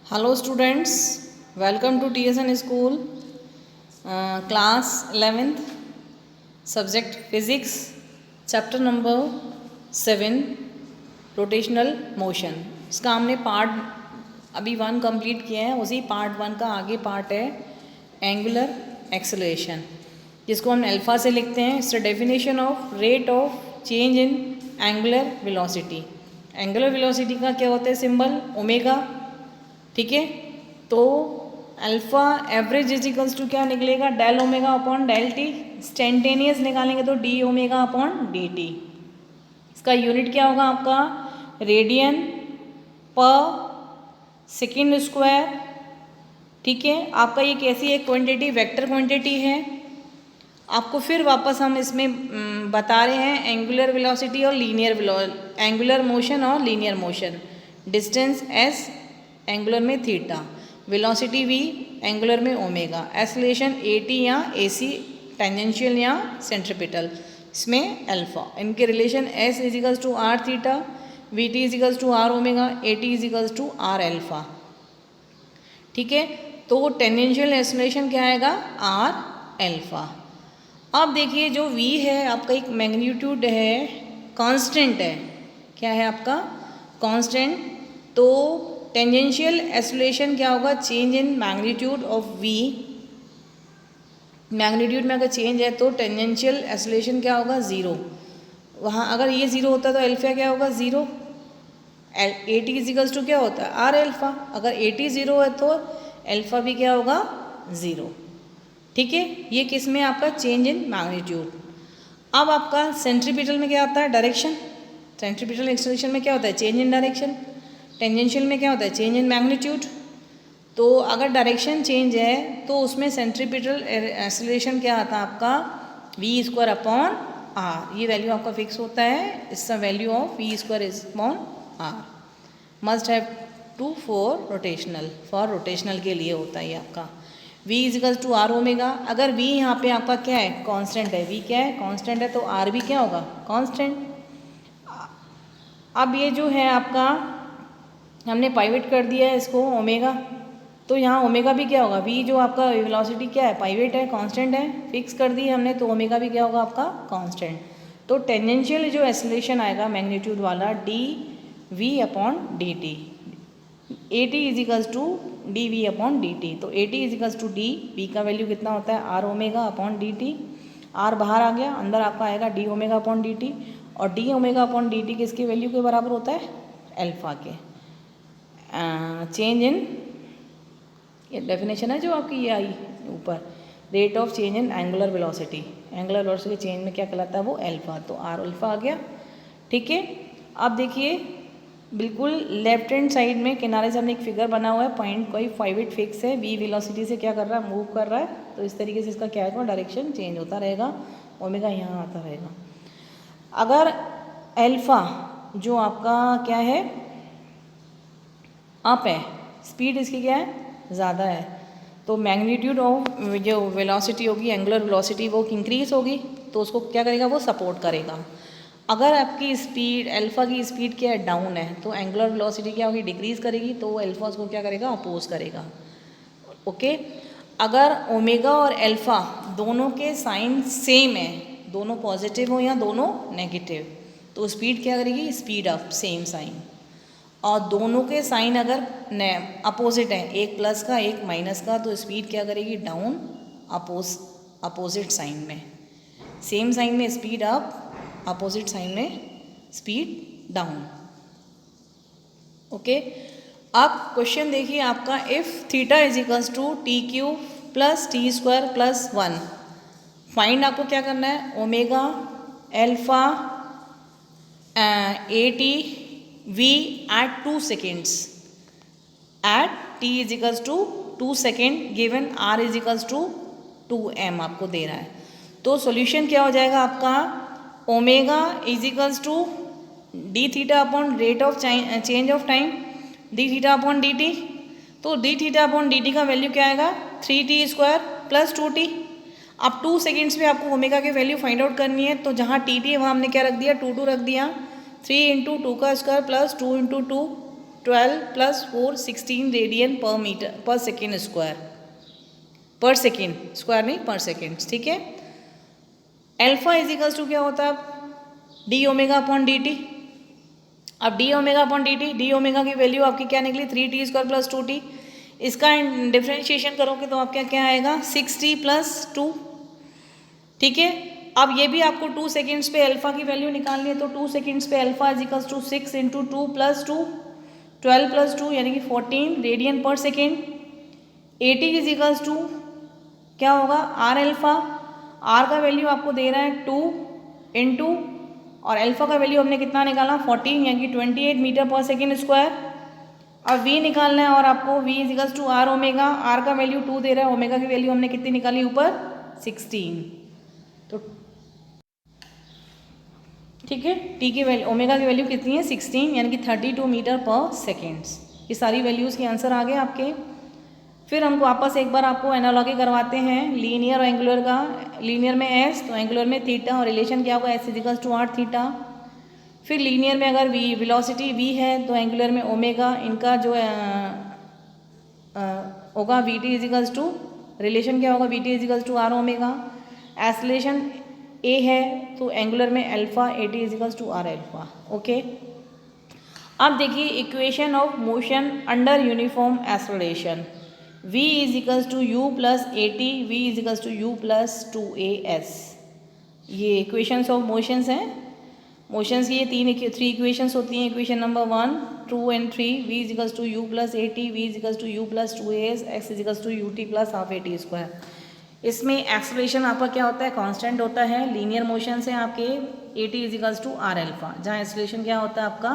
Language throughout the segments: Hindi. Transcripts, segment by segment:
Hello students, welcome to TSN School, class 11th, subject physics, chapter number 7, rotational motion. इसका हमने पार्ट अभी 1 कंप्लीट किया है, उसी पार्ट 1 का आगे पार्ट है एंगुलर एक्सेलरेशन, जिसको हम अल्फा से लिखते हैं. It's the definition of rate of change in angular velocity. Angular velocity का क्या होता है सिंबल? ओमेगा. ठीक है, तो अल्फ़ा एवरेज इजिकल्स टू क्या निकलेगा? Del omega upon del T. Instantaneous निकालेंगे तो D omega upon D T. इसका यूनिट क्या होगा आपका? रेडियन पर सेकेंड स्क्वायर. ठीक है, आपका ये कैसी एक क्वांटिटी? वेक्टर क्वांटिटी है. आपको फिर वापस हम इसमें बता रहे हैं एंगुलर वेलोसिटी और एंगुलर मोशन और linear motion. Distance s, angular में थीटा, वेलोसिटी वी, एंगुलर में ओमेगा, एक्सेलरेशन ए टी या ए सी, टेंजेंशियल या सेंट्रीपिटल, इसमें अल्फा. इनके relation s is equals to are theta, we t is equals to are omega, A T is equals to are alpha. ठीक है, तो टेंजेंशियल एक्सेलरेशन क्या आएगा? R alpha. अब देखिए जो v है आपका एक मैग्नीट्यूड है, कांस्टेंट है. क्या है आपका? कांस्टेंट. तो टेंजेंशियल एक्सेलरेशन क्या होगा? Change in magnitude of v. Magnitude में अगर चेंज है तो टेंजेंशियल एक्सेलरेशन क्या होगा? ज़ीरो. वहाँ अगर ये ज़ीरो होता है तो अल्फा क्या होगा? Zero. A T is equals to क्या होता है? R alpha. अगर ए टी ज़ीरो है तो अल्फा भी क्या होगा? ज़ीरो. ठीक है, ये किस में आपका? Change in magnitude. अब आपका सेंट्रीपिटल में क्या आता है? डायरेक्शन. सेंट्रीपिटल एक्सेलरेशन में क्या होता है? Change in direction. टेंजेंशियल में क्या होता है? Change in magnitude. तो अगर डायरेक्शन चेंज है तो उसमें सेंट्रीपिटल एक्सेलरेशन क्या आता है आपका? V square upon r. ये वैल्यू आपका फिक्स होता है. It's the value of v square is upon r. Must have to for rotational के लिए होता है ये आपका. v is equals to are omega. अगर v यहाँ पे आपका क्या है? कांस्टेंट है. v क्या है? कांस्टेंट है, तो r भी क्या होगा? कांस्टेंट. अब ये जो है आपका हमने पाइवेट कर दिया है इसको ओमेगा, तो यहाँ ओमेगा भी क्या होगा? v जो आपका वेलोसिटी क्या है? पाइवेट है, कांस्टेंट है, फिक्स कर दी हमने, तो ओमेगा भी क्या होगा आपका? कांस्टेंट. तो टेंजेंशियल जो एक्सेलरेशन आएगा मैग्नीट्यूड वाला D we upon D T. A T is equals to D we upon D T. तो A T is equals to D, V का वैल्यू कितना होता है? R omega upon D T. R बाहर आ गया, अंदर आपका आएगा D omega upon D T. और D omega upon D T किसके वैल्यू के बराबर होता है? अल्फा के. चेंज इन, ये डेफिनेशन है जो आपकी ये आई ऊपर, rate of change in angular velocity. Angular velocity change में क्या कहलाता है? वो अल्फा. तो आर अल्फा आ गया. ठीक है, अब देखिए बिल्कुल लेफ्ट हैंड साइड में किनारे से हमने एक फिगर बना हुआ है. पॉइंट कोई 5 फिक्स है, वी वेलोसिटी से क्या कर रहा है? मूव कर रहा है. तो इस तरीके से इसका क्या है? डायरेक्शन चेंज होता रहेगा. ओमेगा यहाँ आता रहेगा. अगर अल्फा जो आपका क्या है? अप है, स्पीड इसकी क्या है? ज़्यादा है, तो मैग्नीट्यूड ऑफ जो वेलोसिटी होगी, एंगुलर वेलोसिटी, वो इंक्रीज होगी. तो उसको क्या करेगा? वो सपोर्ट करेगा. अगर आपकी स्पीड अल्फा की स्पीड क्या है? डाउन है, तो एंगुलर वेलोसिटी क्या होगी? डिक्रीज करेगी. तो अल्फा उसको क्या करेगा? अपोज करेगा. ओके. अगर ओमेगा और अल्फा दोनों के साइन सेम है, दोनों पॉजिटिव हो या दोनों नेगेटिव, तो स्पीड क्या करेगी? Speed up, same sign. और दोनों के साइन अगर अपोजिट है, एक प्लस का एक माइनस का, तो स्पीड क्या करेगी? डाउन, अपोजिट साइन में. सेम साइन में स्पीड अप, अपोजिट साइन में स्पीड डाउन. ओके. अब क्वेश्चन देखिए आपका, if theta is equals to t cube plus t square plus 1, find आपको क्या करना है? Omega alpha a t v at 2 seconds at t is equals to 2 second given r is equals to 2m आपको दे रहा है. तो सॉल्यूशन क्या हो जाएगा आपका? Omega is equals to D theta upon rate of change of time, D theta upon D T. तो D theta upon D T का वैल्यू क्या आएगा? 3t square plus 2t. अब 2 seconds में आपको ओमेगा की वैल्यू फाइंड आउट करनी है, तो जहाँ टी टी है वहाँ हमने क्या रख दिया? 2 रख दिया. 3 इंटू 2 का square plus 2 into 2 12 plus 4 16 radian पर मीटर पर सेकेंड स्क्वायर, पर सेकेंड स्क्वायर नहीं पर सेकेंड, ठीक है। अल्फा इज इक्वल्स टू क्या होता है D omega upon D T. अब D omega upon D T, D omega की वैल्यू आपकी क्या निकली 3t स्क्वायर प्लस 2t। इसका डिफ्रेंशिएशन करोगे तो आपका क्या आएगा 6t प्लस 2, ठीक है। अब ये भी आपको 2 सेकेंड्स पे अल्फा की वैल्यू निकालनी है, तो 2 सेकेंड्स पे alpha is equals to 6 into 2 plus 2 12 plus 2 यानी कि 14 रेडियन पर सेकेंड। 80 इज इक्वल्स टू क्या होगा आर अल्फा, आर का वैल्यू आपको दे रहा है 2 इंटू और अल्फा का वैल्यू हमने कितना निकाला 14 यानी कि 28 मीटर पर सेकेंड स्क्वायर। अब v निकालना है और आपको v is equals to are omega, r का वैल्यू 2 दे रहा है, ओमेगा की वैल्यू हमने कितनी निकाली ऊपर 16, तो ठीक है t की वैल्यू ओमेगा की वैल्यू कितनी है 16 यानी कि 32 मीटर पर सेकेंड्स। ये सारी वैल्यूज़ के आंसर आ गए आपके। फिर हम वापस एक बार आपको एनालॉजी करवाते हैं लीनियर और एंगुलर का। लीनियर में s तो एंगुलर में थीटा और रिलेशन क्या होगा s is equals to are theta. फिर लीनियर में अगर वेलोसिटी v है तो एंगुलर में ओमेगा, इनका जो होगा v T is equals to relation क्या होगा v T is equals to are omega. Acceleration a है तो एंगुलर में alpha a T is equals to are alpha, okay. अब देखिए equation of motion under uniform acceleration, v is equals to u plus a t, v is equals to u plus 2as। ये इक्वेशंस ऑफ मोशंस हैं। मोशंस की ये थ्री इक्वेशंस होती हैं। Equation number 1 2 and 3 v is equals to u plus a t, v is equals to u plus 2as, x is equals to u t plus half a t square. इसमें एक्सेलरेशन आपका क्या होता है कांस्टेंट होता है। लीनियर मोशन से आपके a T is equals to are alpha, जहाँ एक्सेलरेशन क्या होता है आपका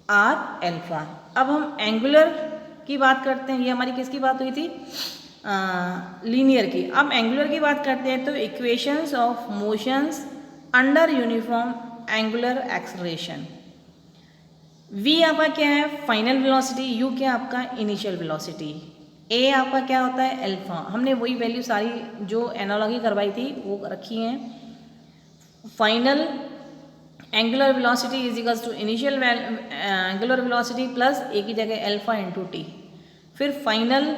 आर अल्फा। अब हम एंगुलर की बात करते हैं, ये हमारी किसकी बात हुई थी लीनियर की। अब एंगुलर की बात करते हैं तो equations of motions under uniform angular acceleration. v आपका क्या है फाइनल वेलोसिटी, u क्या आपका इनिशियल वेलोसिटी, a आपका क्या होता है अल्फा। हमने वही वैल्यू सारी जो एनालॉजी करवाई थी वो रखी हैं। Final angular velocity is equals to initial angular velocity plus a की जगह अल्फा इंटू टी। फिर फाइनल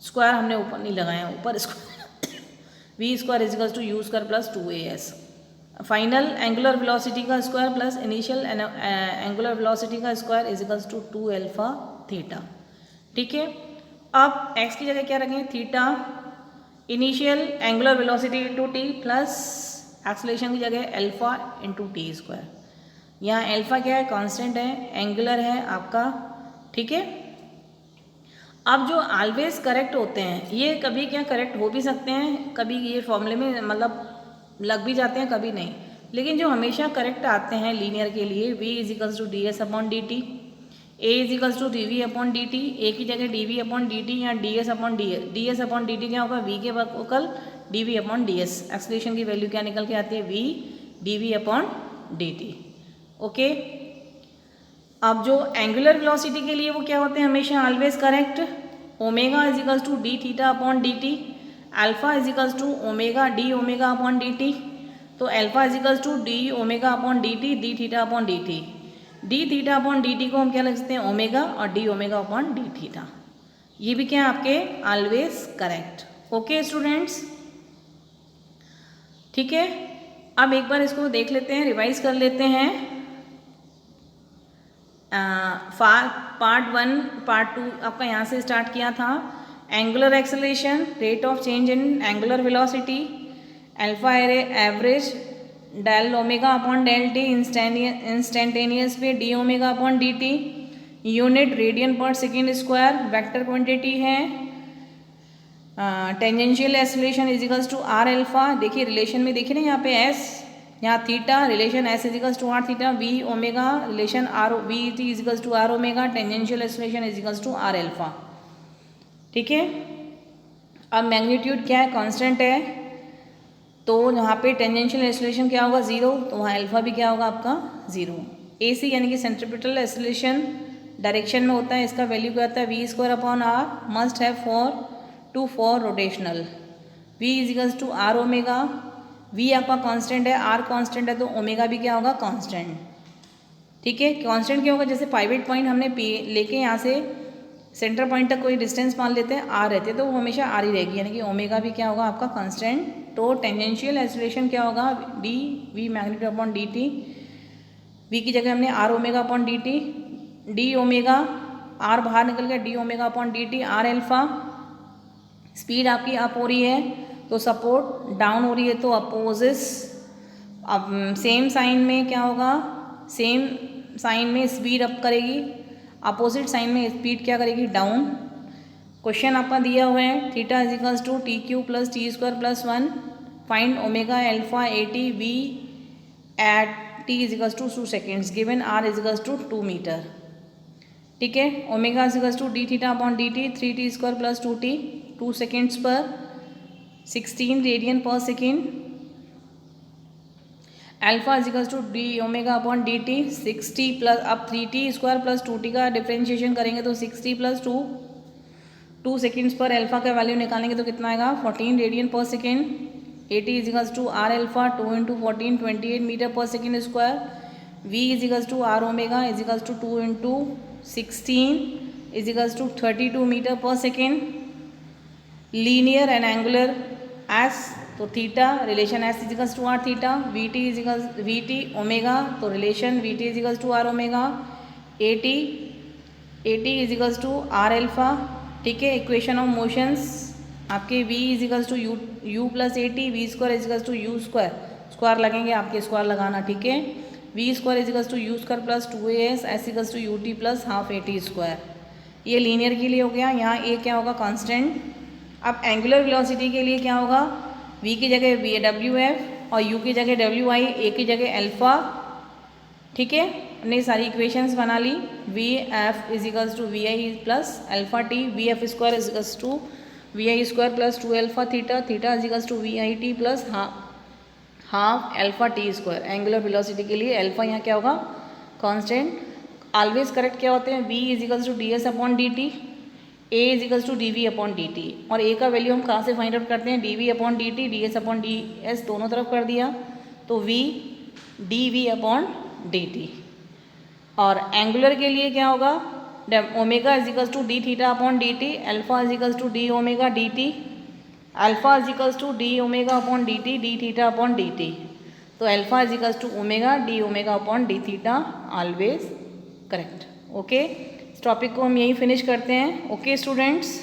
स्क्वायर हमने ऊपर नहीं लगाया, ऊपर square v square is equals to you square plus 2as। Final angular velocity का square plus initial angular velocity का square is equals to 2 alpha theta, ठीक है। अब x की जगह क्या रखें theta, initial angular velocity into T plus acceleration की जगह अल्फा इंटू टी स्क्वायर। यहाँ अल्फा क्या है कांस्टेंट है, एंगुलर है आपका, ठीक है। अब जो ऑलवेज करेक्ट होते हैं ये कभी क्या करेक्ट हो भी सकते हैं, कभी ये फॉर्मूले में मतलब लग भी जाते हैं कभी नहीं, लेकिन जो हमेशा करेक्ट आते हैं लीनियर के लिए v is equals to D S upon D T, A is equals to D we upon D T, A की जगह D we upon D T या D S upon D S, D S upon D T क्या होगा v के वकल D we upon D S. Acceleration की वैल्यू क्या निकल के आती है v D we upon D T, okay. अब जो एंगुलर वेलोसिटी के लिए वो क्या होते हैं हमेशा always correct, omega is equals to D theta upon D T, alpha is equals to omega D omega upon D T. तो alpha is equals to D omega upon D T, D theta upon D T. D theta upon D T को हम क्या लिख सकते हैं ओमेगा, और D omega upon D theta. ये भी क्या है आपके ऑलवेज करेक्ट, ओके स्टूडेंट्स, ठीक है। अब एक बार इसको देख लेते हैं, रिवाइज कर लेते हैं। पार्ट 1 पार्ट 2 आपका यहाँ से स्टार्ट किया था। Angular acceleration, rate of change in angular velocity, alpha average, del omega upon del T, instantaneous पे D omega upon D T, unit radian पर सेकेंड स्क्वायर, वेक्टर क्वांटिटी है, tangential acceleration is equals to are alpha. देखिए रिलेशन में देखिए ना यहाँ पे s, यहाँ theta, relation s is equals to are theta, v omega, relation R V T is equals to are omega, tangential acceleration is equals to are alpha, ठीक है। अब मैग्नीट्यूड क्या है कांस्टेंट है, तो यहाँ पे टेंजेंशियल एक्सेलरेशन क्या होगा 0, तो वहाँ अल्फा भी क्या होगा आपका 0। AC यानी कि सेंट्रीपिटल एक्सेलरेशन डायरेक्शन में होता है, इसका वैल्यू क्या होता है v square upon r, must have for rotational, v is equals to are omega. v आपका कांस्टेंट है, r कांस्टेंट है, तो ओमेगा भी क्या होगा कांस्टेंट, ठीक है। कांस्टेंट क्या होगा, जैसे पाइवेट पॉइंट हमने लेके यहाँ से सेंटर पॉइंट तक कोई डिस्टेंस मान लेते हैं आर रहते हैं, तो वो हमेशा आर ही रहेगी, यानी कि ओमेगा भी क्या होगा आपका कांस्टेंट। तो टेंजेंशियल एक्सीलरेशन क्या होगा, d v magnitude upon D t, v की जगह हमने r omega upon D T, D omega, r बाहर निकल गया, d omega upon D T, r alpha. Speed आपकी अप हो रही है तो सपोर्ट डाउन हो रही है तो अपोजिस। अब सेम साइन में क्या होगा, सेम साइन में स्पीड अप करेगी, अपोजिट साइन में स्पीड क्या करेगी, डाउन। क्वेश्चन आपका दिया हुआ है theta is equals to t cube plus t square plus 1, find omega alpha a t v at t is equals to 2 seconds, given r is equals to 2 metre. ठीक है। Omega is equals to D theta upon D t 3t square plus 2t, 2 seconds पर 16 रेडियन पर second. Alpha is equals to D omega upon D t 60 plus, अब 3t स्क्वायर प्लस 2t का डिफ्रेंशिएशन करेंगे तो 60 प्लस 2 सेकेंड्स पर अल्फा का वैल्यू निकालेंगे तो कितना आएगा, 14 रेडियन पर second. 80 is equals to are alpha 2 into 14 28 metre per second square. v is equals to are omega is equals to 2 into 16 is equals to 32 metre per second. Linear and angular S, तो theta relation S is equals to are theta, we T is equals we T omega, तो relation V T is equals to are omega, A T is equals to R alpha. ठीक है। इक्वेशन ऑफ मोशंस आपके v is equals to u plus a t, v square is equals to you square, square लगेंगे आपके, स्क्वायर लगाना। ठीक है। V square is equals to you square plus 2as s equals to u t plus half a t square. ये लीनियर के लिए हो गया, यहाँ ए क्या होगा कांस्टेंट। अब एंगुलर वेलोसिटी के लिए क्या होगा, v की जगह वी डब्ल्यू एफ और u की जगह डब्ल्यू आई, ए की जगह अल्फा। ठीक है। हमने सारी इक्वेशंस बना ली। V F is equals to V I plus alpha T, V F square is equals to V I square plus 2 alpha theta, theta is equals to V I T plus half alpha T square. Angular velocity के लिए अल्फा यहाँ क्या होगा, कांस्टेंट। ऑलवेज करेक्ट क्या होते हैं, v is equals to D S upon D t, a is equals to D we upon D T, और a का वैल्यू हम कहाँ से फाइंड आउट करते हैं, d we upon D T, d S upon D s दोनों तरफ कर दिया तो v D we upon D T. और एंगुलर के लिए क्या होगा, omega is equals to D theta upon D T, alpha is equals to D omega D T, alpha is equals to D omega upon D T, D theta upon D T. तो alpha is equals to omega D omega upon D theta, always correct. Okay, इस टॉपिक को हम यहीं फिनिश करते हैं। Okay students.